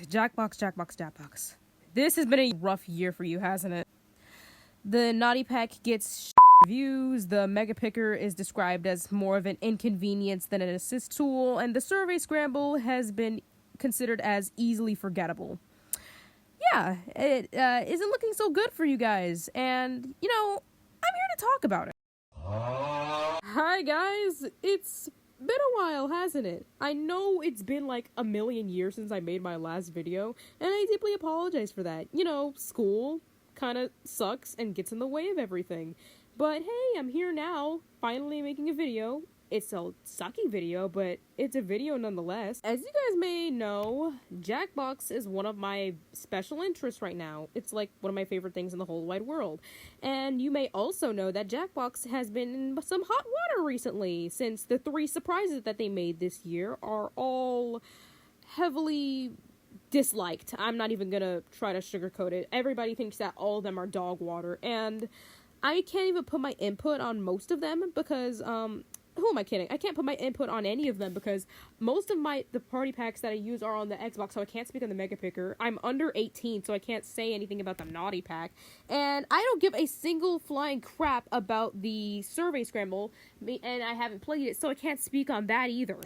Jackbox. This has been a rough year for you, hasn't it? The Naughty Pack gets reviews, the Mega Picker is described as more of an inconvenience than an assist tool, and the Survey Scramble has been considered as easily forgettable. Yeah, it isn't looking so good for you guys, and, you know, I'm here to talk about it. Hi guys, it's been a while, hasn't it? I know it's been like a million years since I made my last video, and I deeply apologize for that. You know, school kinda sucks and gets in the way of everything. But hey, I'm here now, finally making a video. It's a sucky video, but it's a video nonetheless. As you guys may know, Jackbox is one of my special interests right now. It's like one of my favorite things in the whole wide world. And you may also know that Jackbox has been in some hot water recently, since the 3 surprises that they made this year are all heavily disliked. I'm not even gonna try to sugarcoat it. Everybody thinks that all of them are dog water, and I can't even put my input on most of them because, who am I kidding? I can't put my input on any of them because most of the party packs that I use are on the Xbox, so I can't speak on the Mega Picker. I'm under 18, so I can't say anything about the Naughty Pack. And I don't give a single flying crap about the Survey Scramble, and I haven't played it, so I can't speak on that either.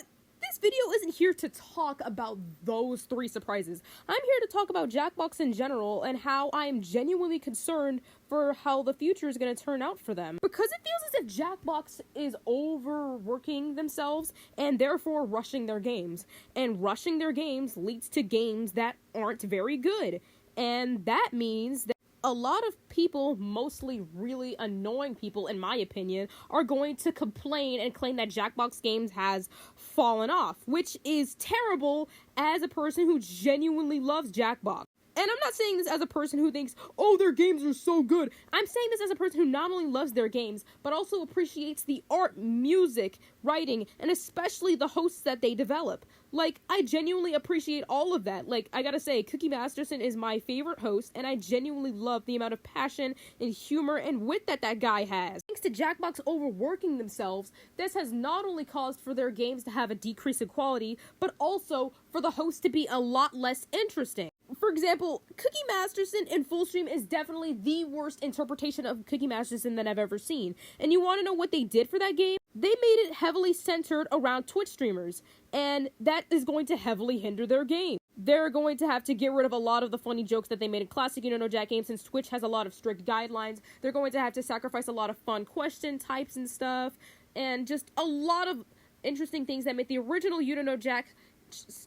This video isn't here to talk about those 3 surprises. I'm here to talk about Jackbox in general and how I am genuinely concerned for how the future is going to turn out for them. Because it feels as if Jackbox is overworking themselves and therefore rushing their games. And rushing their games leads to games that aren't very good. And that means that a lot of people, mostly really annoying people in my opinion, are going to complain and claim that Jackbox Games has fallen off, which is terrible as a person who genuinely loves Jackbox. And I'm not saying this as a person who thinks, oh, their games are so good. I'm saying this as a person who not only loves their games, but also appreciates the art, music, writing, and especially the hosts that they develop. Like, I genuinely appreciate all of that. Like, I gotta say, Cookie Masterson is my favorite host, and I genuinely love the amount of passion and humor and wit that guy has. Thanks to Jackbox overworking themselves, this has not only caused for their games to have a decrease in quality, but also for the hosts to be a lot less interesting. For example, Cookie Masterson in Fullstream is definitely the worst interpretation of Cookie Masterson that I've ever seen. And you want to know what they did for that game? They made it heavily centered around Twitch streamers, and that is going to heavily hinder their game. They're going to have to get rid of a lot of the funny jokes that they made in classic Jack games, since Twitch has a lot of strict guidelines. They're going to have to sacrifice a lot of fun question types and stuff, and just a lot of interesting things that made the original Jack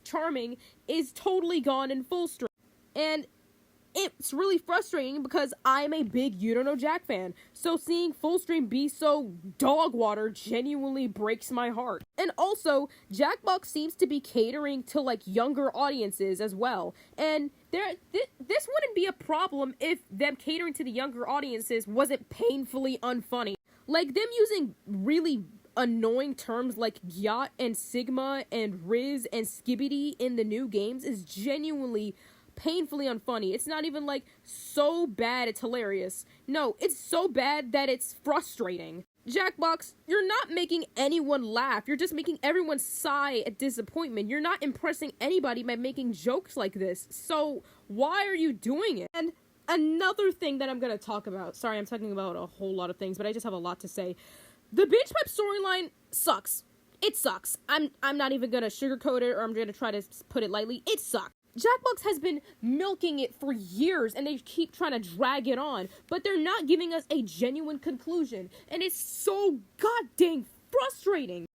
charming is totally gone in Fullstream. And it's really frustrating because I'm a big Jack fan, so seeing Fullstream be so dog water genuinely breaks my heart. And also, Jackbox seems to be catering to, like, younger audiences as well, and this wouldn't be a problem if them catering to the younger audiences wasn't painfully unfunny. Like, them using really annoying terms like Gyat and Sigma and Riz and Skibbity in the new games is genuinely painfully unfunny. It's not even like so bad it's hilarious. No, it's so bad that it's frustrating. Jackbox, you're not making anyone laugh. You're just making everyone sigh at disappointment. You're not impressing anybody by making jokes like this. So why are you doing it? And another thing that I'm gonna talk about. Sorry, I'm talking about a whole lot of things, but I just have a lot to say. The Binge Pipe storyline sucks. It sucks. I'm not even gonna sugarcoat it, or I'm gonna try to put it lightly. It sucks. Jackbox has been milking it for years, and they keep trying to drag it on, but they're not giving us a genuine conclusion, and it's so goddamn frustrating.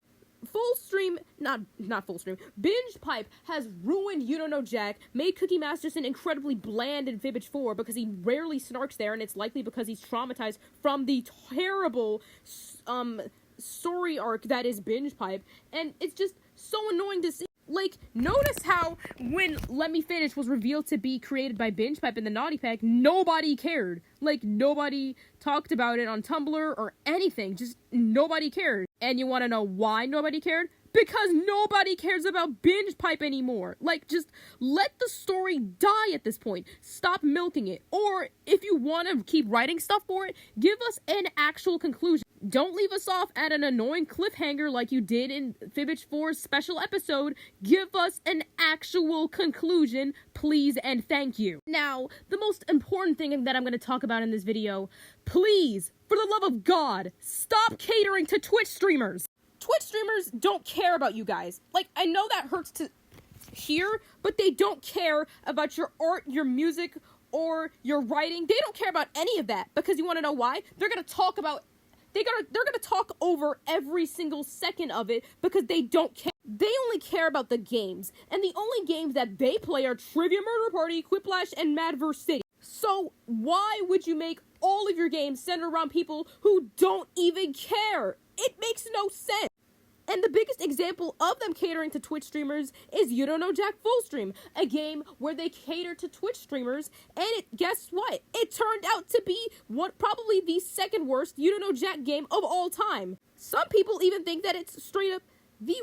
Binge Pipe has ruined Jack, made Cookie Masterson incredibly bland in Fibbage 4 because he rarely snarks there, and it's likely because he's traumatized from the terrible, story arc that is Binge Pipe, and it's just so annoying to see. Like, notice how when Let Me Finish was revealed to be created by Binge Pipe in the Naughty Pack, nobody cared. Like, nobody talked about it on Tumblr or anything. Just nobody cared. And you want to know why nobody cared? Because nobody cares about Binge Pipe anymore. Like, just let the story die at this point. Stop milking it. Or, if you want to keep writing stuff for it, give us an actual conclusion. Don't leave us off at an annoying cliffhanger like you did in Fibbage 4's special episode. Give us an actual conclusion, please and thank you. Now, the most important thing that I'm going to talk about in this video, please, for the love of God, stop catering to Twitch streamers. Twitch streamers don't care about you guys. Like, I know that hurts to hear, but they don't care about your art, your music, or your writing. They don't care about any of that, because you want to know why? They're going to talk about they're gonna talk over every single second of it because they don't care. They only care about the games, and the only games that they play are Trivia Murder Party, Quiplash, and Madverse City. So why would you make all of your games centered around people who don't even care? It makes no sense. And the biggest example of them catering to Twitch streamers is You Don't Know Jack Fullstream, a game where they cater to Twitch streamers, and guess what? It turned out to be probably the second worst You Don't Know Jack game of all time. Some people even think that it's straight up the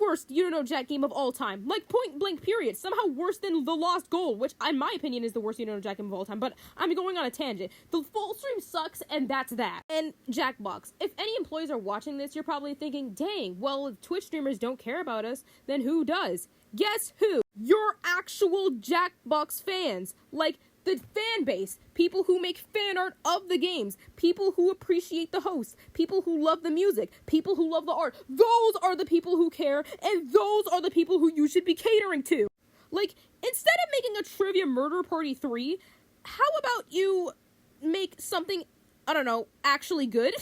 worst You Don't Know Jack game of all time. Like, point blank period. Somehow worse than The Lost Gold, which in my opinion is the worst You Don't Know Jack game of all time, but I'm going on a tangent. The Fullstream sucks, and that's that. And Jackbox. If any employees are watching this, you're probably thinking, dang, well, if Twitch streamers don't care about us, then who does? Guess who? Your actual Jackbox fans. Like, the fan base, people who make fan art of the games, people who appreciate the hosts, people who love the music, people who love the art. Those are the people who care, and those are the people who you should be catering to. Like, instead of making a Trivia Murder Party 3, how about you make something, I don't know, actually good?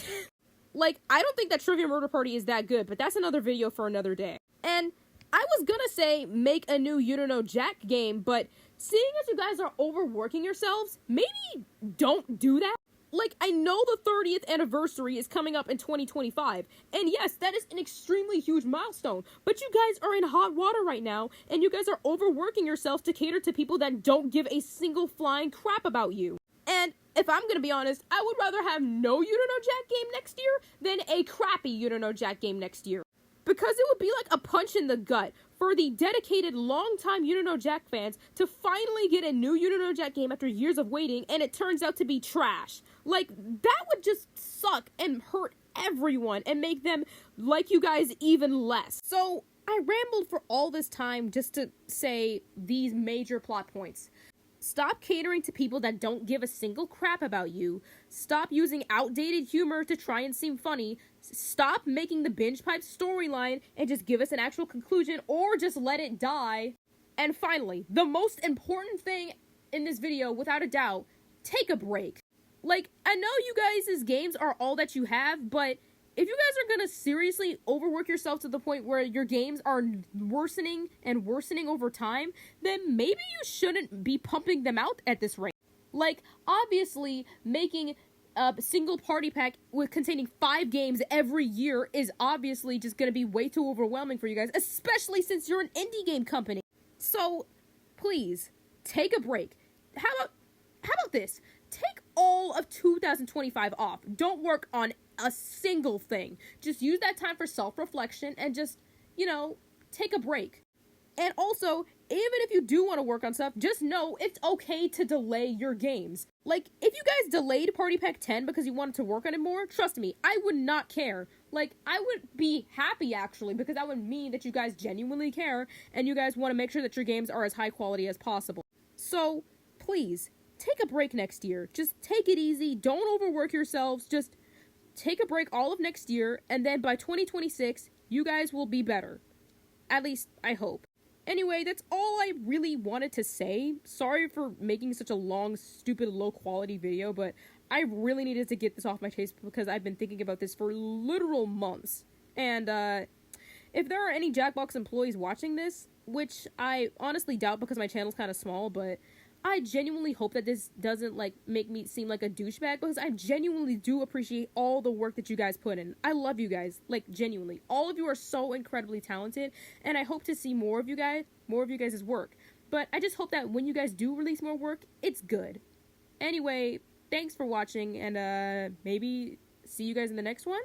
Like, I don't think that Trivia Murder Party is that good, but that's another video for another day. And I was gonna say make a new You Don't Know Jack game, but seeing as you guys are overworking yourselves, maybe don't do that. Like, I know the 30th anniversary is coming up in 2025, and yes, that is an extremely huge milestone, but you guys are in hot water right now, and you guys are overworking yourselves to cater to people that don't give a single flying crap about you. And if I'm gonna be honest, I would rather have no You Don't Know Jack game next year than a crappy You Don't Know Jack game next year. Because it would be like a punch in the gut for the dedicated, long-time You Don't Know Jack fans to finally get a new You Don't Know Jack game after years of waiting, and it turns out to be trash. Like, that would just suck and hurt everyone and make them like you guys even less. So, I rambled for all this time just to say these major plot points. Stop catering to people that don't give a single crap about you. Stop using outdated humor to try and seem funny. Stop making the binge pipe storyline and just give us an actual conclusion, or just let it die. And finally, the most important thing in this video, without a doubt, take a break. Like, I know you guys' games are all that you have, but if you guys are gonna seriously overwork yourself to the point where your games are worsening and worsening over time, then maybe you shouldn't be pumping them out at this rate. Like, obviously, making a single party pack containing 5 games every year is obviously just gonna be way too overwhelming for you guys, especially since you're an indie game company. So, please, take a break. How about this? Take all of 2025 off. Don't work on a single thing. Just use that time for self-reflection and just, you know, take a break. And also, even if you do want to work on stuff, just know it's okay to delay your games. Like, if you guys delayed Party Pack 10 because you wanted to work on it more, trust me, I would not care. Like, I would be happy, actually, because that would mean that you guys genuinely care, and you guys want to make sure that your games are as high quality as possible. So, please, take a break next year. Just take it easy. Don't overwork yourselves. Just take a break all of next year, and then by 2026, you guys will be better. At least, I hope. Anyway, that's all I really wanted to say. Sorry for making such a long, stupid, low-quality video, but I really needed to get this off my chest because I've been thinking about this for literal months. And, if there are any Jackbox employees watching this, which I honestly doubt because my channel's kind of small, but I genuinely hope that this doesn't, like, make me seem like a douchebag, because I genuinely do appreciate all the work that you guys put in. I love you guys, like, genuinely. All of you are so incredibly talented, and I hope to see more of you guys' work. But I just hope that when you guys do release more work, it's good. Anyway, thanks for watching, and, maybe see you guys in the next one?